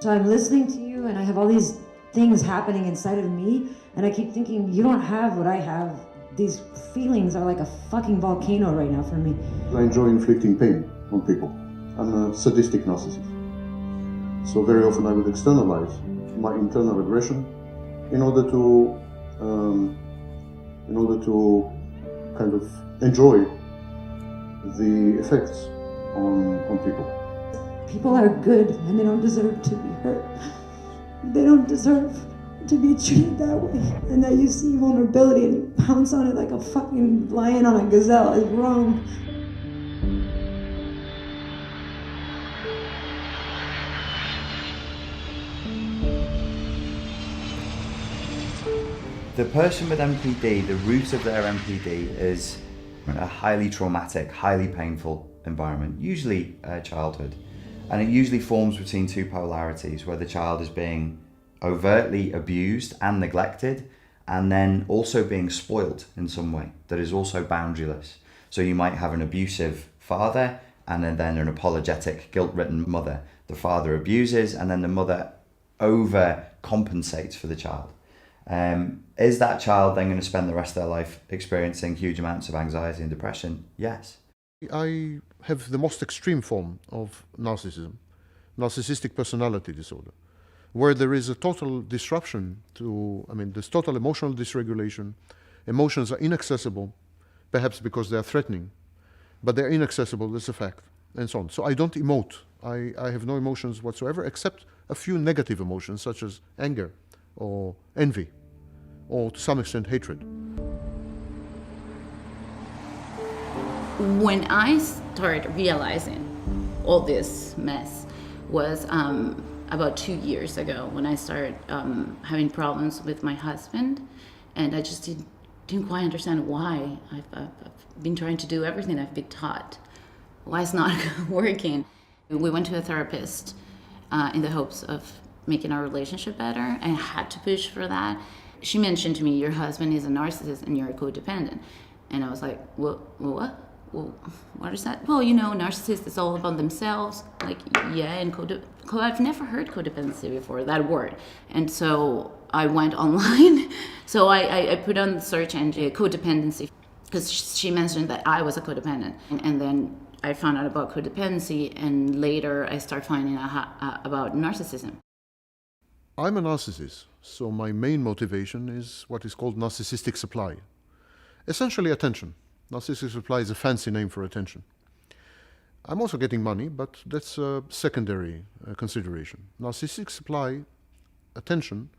So I'm listening to you and I have all these things happening inside of me and I keep thinking, you don't have what I have. These feelings are like a fucking volcano right now for me. I enjoy inflicting pain on people. I'm a sadistic narcissist. So very often I would externalize my internal aggression in order to kind of enjoy the effects on people. People are good and they don't deserve to be hurt. They don't deserve to be treated that way. And that you see vulnerability and you pounce on it like a fucking lion on a gazelle is wrong. The person with MPD, the root of their MPD is a highly traumatic, highly painful environment, usually childhood. And it usually forms between two polarities where the child is being overtly abused and neglected and then also being spoiled in some way that is also boundaryless. So you might have an abusive father and then an apologetic, guilt-ridden mother. The father abuses and then the mother overcompensates for the child. Is that child then going to spend the rest of their life experiencing huge amounts of anxiety and depression? Yes. I have the most extreme form of narcissism, narcissistic personality disorder, where there is a total disruption there's total emotional dysregulation. Emotions are inaccessible, perhaps because they are threatening, but they're inaccessible, that's a fact, and so on. So I don't emote. I have no emotions whatsoever, except a few negative emotions, such as anger or envy, or to some extent hatred. When I started realizing all this mess was about 2 years ago when I started having problems with my husband, and I just didn't quite understand why. I've been trying to do everything I've been taught. Why it's not working? We went to a therapist in the hopes of making our relationship better, and I had to push for that. She mentioned to me, your husband is a narcissist and you're a codependent. And I was like, what? Well, what is that? Well, narcissist is all about themselves. Like, yeah, and I've never heard codependency before, that word. And so I went online. So I put on the search engine codependency because she mentioned that I was a codependent. And then I found out about codependency, and later I started finding out about narcissism. I'm a narcissist, so my main motivation is what is called narcissistic supply. Essentially attention. Narcissistic supply is a fancy name for attention. I'm also getting money, but that's a secondary consideration. Narcissistic supply, attention,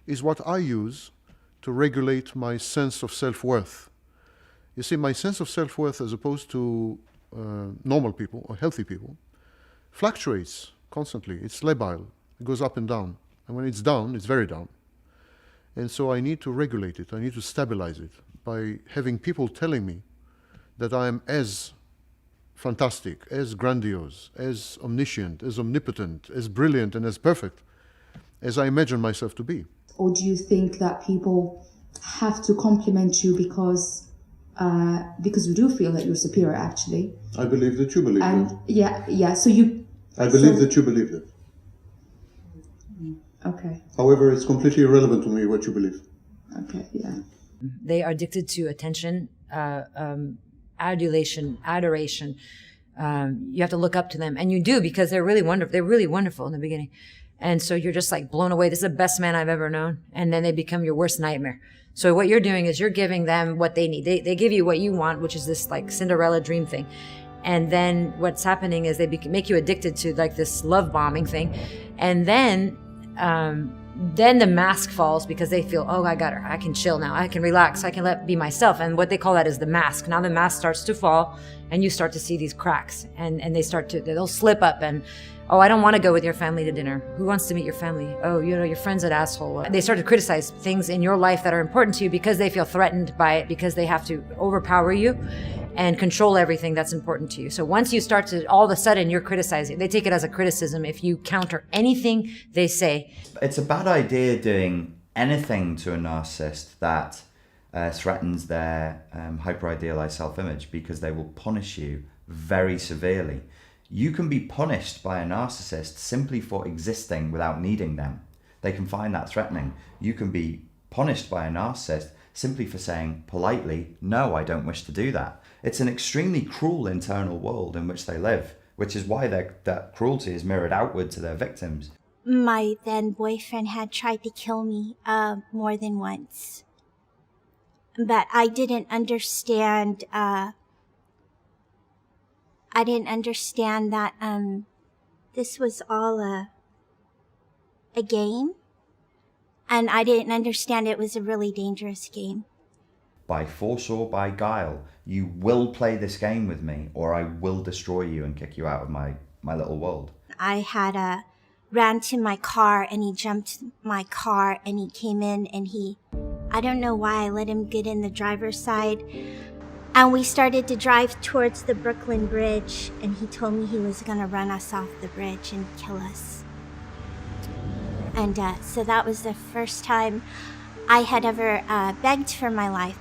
is what I use to regulate my sense of self-worth. You see, my sense of self-worth, as opposed to normal people or healthy people, fluctuates constantly. It's labile. It goes up and down. And when it's down, it's very down. And so I need to regulate it. I need to stabilize it by having people telling me that I am as fantastic, as grandiose, as omniscient, as omnipotent, as brilliant, and as perfect as I imagine myself to be. Or do you think that people have to compliment you because you do feel that you're superior, actually? I believe that you believe that. Yeah. So you. I believe that you believe that. Okay. However, it's completely irrelevant to me what you believe. Okay. Yeah. They are addicted to attention, adulation, adoration. You have to look up to them, and you do, because they're really wonderful. They're really wonderful in the beginning, and so you're just like blown away. This is the best man I've ever known, and then they become your worst nightmare. So what you're doing is you're giving them what they need. They give you what you want, which is this like Cinderella dream thing, and then what's happening is they make you addicted to like this love bombing thing, and then the mask falls because they feel, oh, I got her. I can chill now. I can relax. I can be myself. And what they call that is the mask. Now the mask starts to fall, and you start to see these cracks, and they'll slip up, and Oh, I don't want to go with your family to dinner. Who wants to meet your family? Oh, your friend's an asshole. They start to criticize things in your life that are important to you because they feel threatened by it, because they have to overpower you and control everything that's important to you. So once you start to, all of a sudden you're criticizing, they take it as a criticism if you counter anything they say. It's a bad idea doing anything to a narcissist that threatens their hyper-idealized self-image, because they will punish you very severely. You can be punished by a narcissist simply for existing without needing them. They can find that threatening. You can be punished by a narcissist simply for saying politely, no, I don't wish to do that. It's an extremely cruel internal world in which they live, which is why that cruelty is mirrored outward to their victims. My then boyfriend had tried to kill me more than once. But I didn't understand that this was all a game, and I didn't understand it was a really dangerous game. By force or by guile, you will play this game with me, or I will destroy you and kick you out of my little world. I had ran to my car, and he jumped my car, and he came in, and I don't know why I let him get in the driver's side. And we started to drive towards the Brooklyn Bridge, and he told me he was going to run us off the bridge and kill us. And so that was the first time I had ever begged for my life.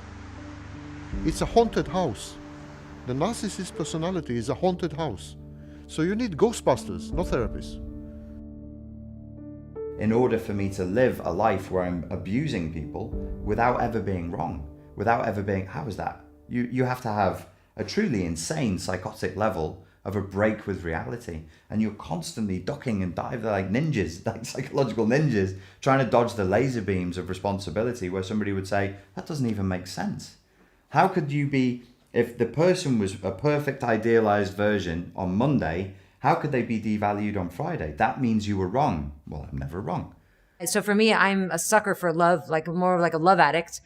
It's a haunted house. The narcissist personality is a haunted house. So you need Ghostbusters, not therapists. In order for me to live a life where I'm abusing people without ever being wrong, without ever being, how is that? You have to have a truly insane psychotic level of a break with reality, and you're constantly ducking and diving like ninjas, like psychological ninjas, trying to dodge the laser beams of responsibility, where somebody would say, that doesn't even make sense. How could you be, if the person was a perfect idealized version on Monday, how could they be devalued on Friday? That means you were wrong. Well, I'm never wrong. So for me, I'm a sucker for love, like more like a love addict.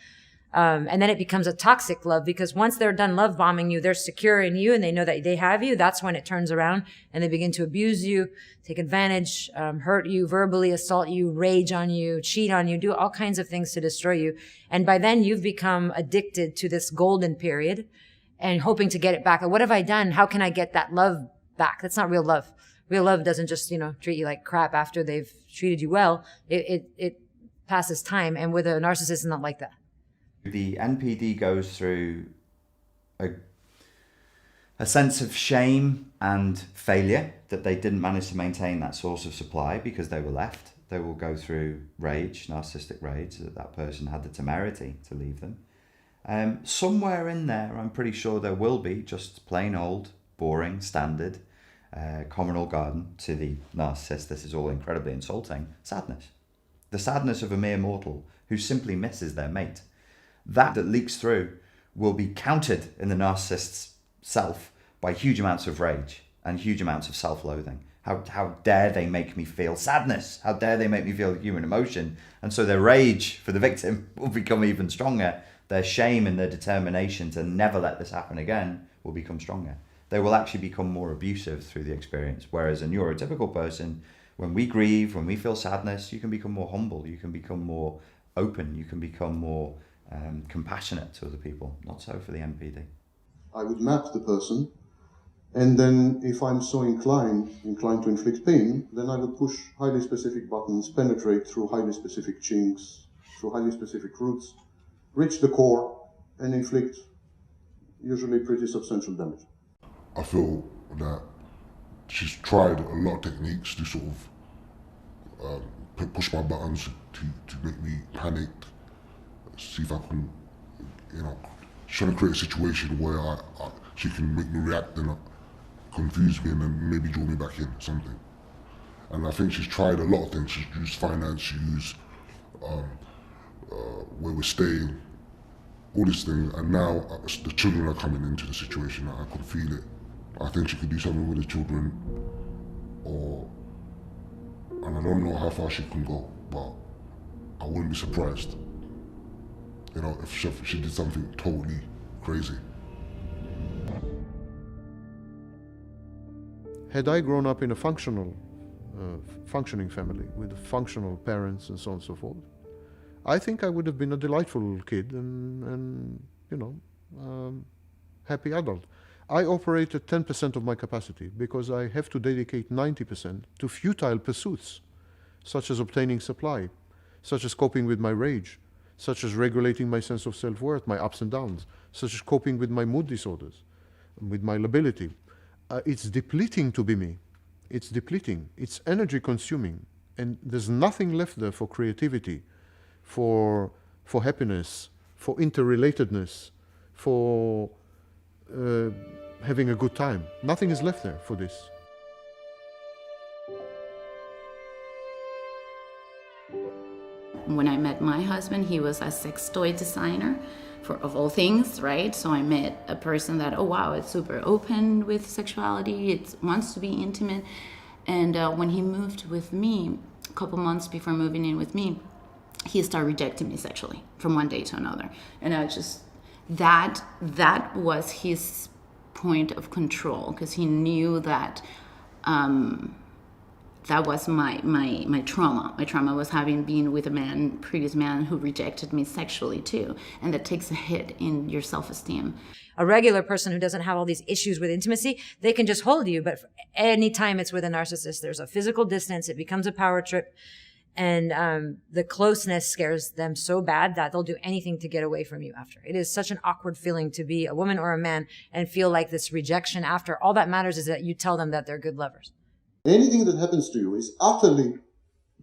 And then it becomes a toxic love, because once they're done love bombing you, they're secure in you and they know that they have you. That's when it turns around and they begin to abuse you, take advantage, hurt you, verbally assault you, rage on you, cheat on you, do all kinds of things to destroy you. And by then you've become addicted to this golden period and hoping to get it back. What have I done? How can I get that love back? That's not real love. Real love doesn't just, treat you like crap after they've treated you well. It passes time. And with a narcissist, it's not like that. The NPD goes through a sense of shame and failure that they didn't manage to maintain that source of supply because they were left. They will go through rage, narcissistic rage, that person had the temerity to leave them. Somewhere in there, I'm pretty sure there will be just plain old, boring, standard, common old garden to the narcissist. This is all incredibly insulting. Sadness. The sadness of a mere mortal who simply misses their mate. That leaks through will be countered in the narcissist's self by huge amounts of rage and huge amounts of self-loathing. How dare they make me feel sadness? How dare they make me feel human emotion? And so their rage for the victim will become even stronger. Their shame and their determination to never let this happen again will become stronger. They will actually become more abusive through the experience. Whereas a neurotypical person, when we grieve, when we feel sadness, you can become more humble, you can become more open, you can become more compassionate to other people. Not so for the NPD. I would map the person, and then if I'm so inclined to inflict pain, then I would push highly specific buttons, penetrate through highly specific chinks, through highly specific routes, reach the core, and inflict usually pretty substantial damage. I feel that she's tried a lot of techniques to sort of push my buttons to make me panic. See if I can, trying to create a situation where she can make me react and confuse me and then maybe draw me back in, something. And I think she's tried a lot of things. She's used finance, she used where we're staying, all these things. And now the children are coming into the situation. I could feel it. I think she could do something with the children, and I don't know how far she can go, but I wouldn't be surprised. If she did something totally crazy. Had I grown up in a functional functioning family with functional parents and so on and so forth, I think I would have been a delightful kid and happy adult. I operate at 10% of my capacity because I have to dedicate 90% to futile pursuits, such as obtaining supply, such as coping with my rage, such as regulating my sense of self-worth, my ups and downs, such as coping with my mood disorders, with my lability. It's depleting to be me. It's depleting. It's energy consuming. And there's nothing left there for creativity, for happiness, for interrelatedness, for having a good time. Nothing is left there for this. When I met my husband, he was a sex toy designer, of all things, right? So I met a person that, oh wow, it's super open with sexuality, it wants to be intimate. And when he moved with me, a couple months before moving in with me, he started rejecting me sexually from one day to another. And I just, that was his point of control, because he knew that that was my trauma. My trauma was having been with a previous man who rejected me sexually too. And that takes a hit in your self-esteem. A regular person who doesn't have all these issues with intimacy, they can just hold you. But anytime it's with a narcissist, there's a physical distance. It becomes a power trip. And the closeness scares them so bad that they'll do anything to get away from you after. It is such an awkward feeling to be a woman or a man and feel like this rejection after. All that matters is that you tell them that they're good lovers. Anything that happens to you is utterly,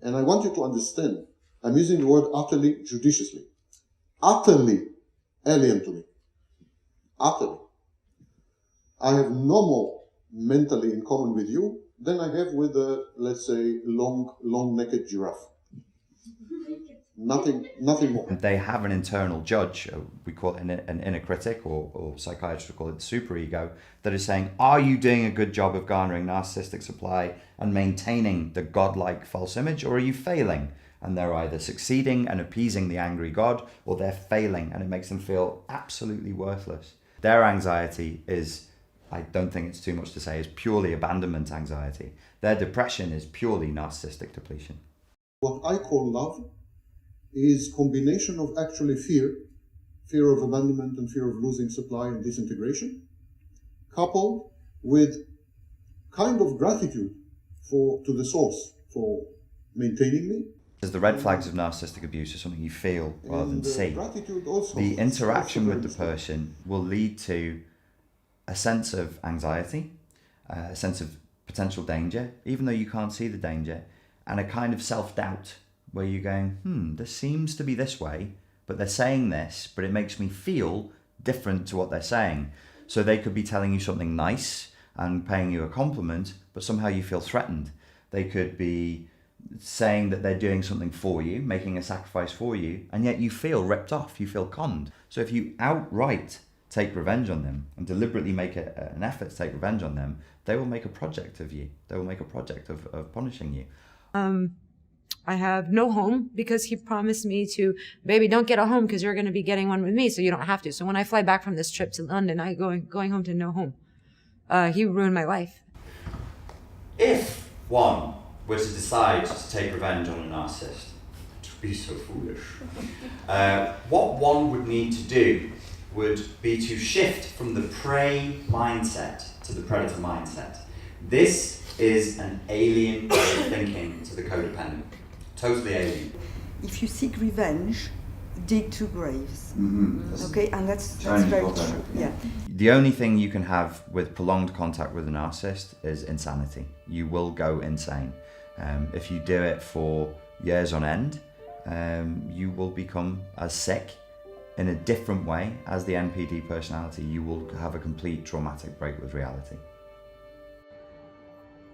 and I want you to understand, I'm using the word utterly judiciously, utterly alien to me. Utterly. I have no more mentally in common with you than I have with a, let's say, long-necked giraffe. Nothing more. They have an internal judge, we call it an inner critic, or psychiatrists would call it the superego, that is saying, are you doing a good job of garnering narcissistic supply and maintaining the godlike false image, or are you failing? And they're either succeeding and appeasing the angry god, or they're failing, and it makes them feel absolutely worthless. Their anxiety is, I don't think it's too much to say, is purely abandonment anxiety. Their depression is purely narcissistic depletion. What I call love is combination of actually fear of abandonment and fear of losing supply and disintegration, coupled with kind of gratitude to the source for maintaining me. As the red flags of narcissistic abuse are something you feel rather than see. The interaction with the person will lead to a sense of anxiety, a sense of potential danger, even though you can't see the danger, and a kind of self-doubt where you're going, this seems to be this way, but they're saying this, but it makes me feel different to what they're saying. So they could be telling you something nice and paying you a compliment, but somehow you feel threatened. They could be saying that they're doing something for you, making a sacrifice for you, and yet you feel ripped off, you feel conned. So if you outright take revenge on them and deliberately make an effort to take revenge on them, they will make a project of you. They will make a project of punishing you. I have no home because he promised me to, baby, don't get a home because you're going to be getting one with me, so you don't have to. So when I fly back from this trip to London, I'm going home to no home. He ruined my life. If one were to decide to take revenge on a narcissist, to be so foolish, what one would need to do would be to shift from the prey mindset to the predator mindset. This is an alien way of thinking to the codependent. Totally alien. If you seek revenge, dig two graves. Okay, and that's very true. Yeah. The only thing you can have with prolonged contact with a narcissist is insanity. You will go insane. If you do it for years on end, you will become as sick in a different way as the NPD personality. You will have a complete traumatic break with reality.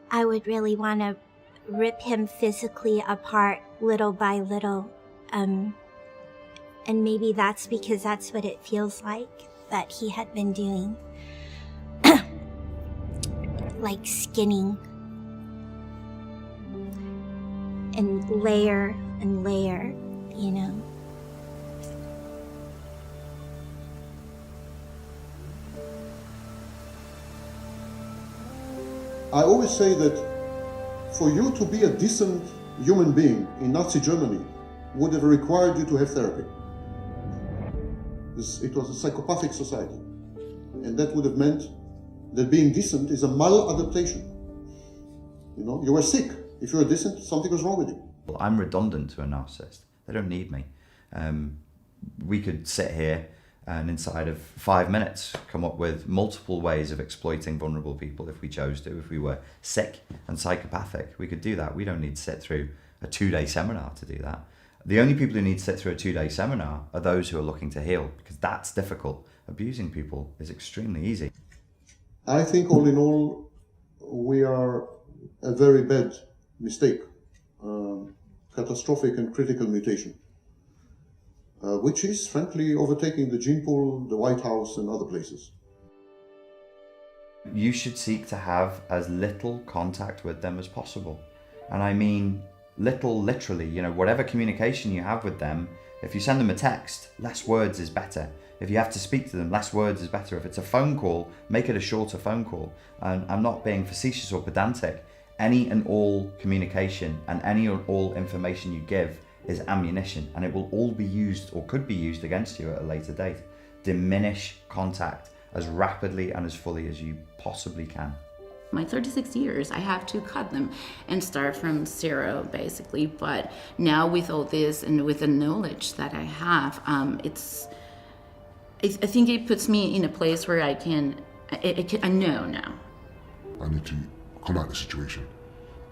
I would really want to rip him physically apart little by little. And maybe that's because that's what it feels like that he had been doing. Like skinning. And layer, you know. I always say that For you to be a decent human being in Nazi Germany would have required you to have therapy. It was a psychopathic society. And that would have meant that being decent is a maladaptation. You know, you were sick. If you were decent, something was wrong with you. Well, I'm redundant to a narcissist. They don't need me. We could sit here and inside of 5 minutes come up with multiple ways of exploiting vulnerable people if we chose to. If we were sick and psychopathic, we could do that. We don't need to sit through a 2-day seminar to do that. The only people who need to sit through a 2-day seminar are those who are looking to heal, because that's difficult. Abusing people is extremely easy. I think all in all, we are a very bad mistake, catastrophic and critical mutation, which is frankly overtaking the gene pool, the White House and other places. You should seek to have as little contact with them as possible. And I mean little literally, you know, whatever communication you have with them, if you send them a text, less words is better. If you have to speak to them, less words is better. If it's a phone call, make it a shorter phone call. And I'm not being facetious or pedantic. Any and all communication and any and all information you give is ammunition, and it will all be used or could be used against you at a later date. Diminish contact as rapidly and as fully as you possibly can. My 36 years, I have to cut them and start from zero, basically. But now with all this and with the knowledge that I have, I think it puts me in a place where I know now. I need to come out of the situation.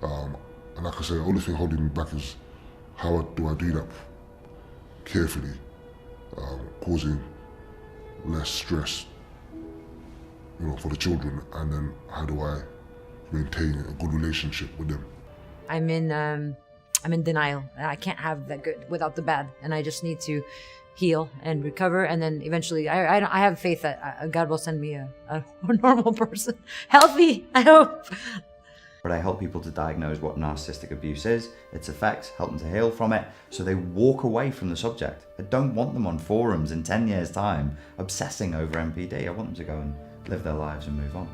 And like I say, the only thing holding me back is how do I do that carefully, causing less stress, you know, for the children, and then how do I maintain a good relationship with them? I'm in denial. I can't have that good without the bad, and I just need to heal and recover, and then eventually I have faith that God will send me a normal person, healthy, I hope. But I help people to diagnose what narcissistic abuse is, its effects, help them to heal from it, so they walk away from the subject. I don't want them on forums in 10 years' time obsessing over MPD. I want them to go and live their lives and move on.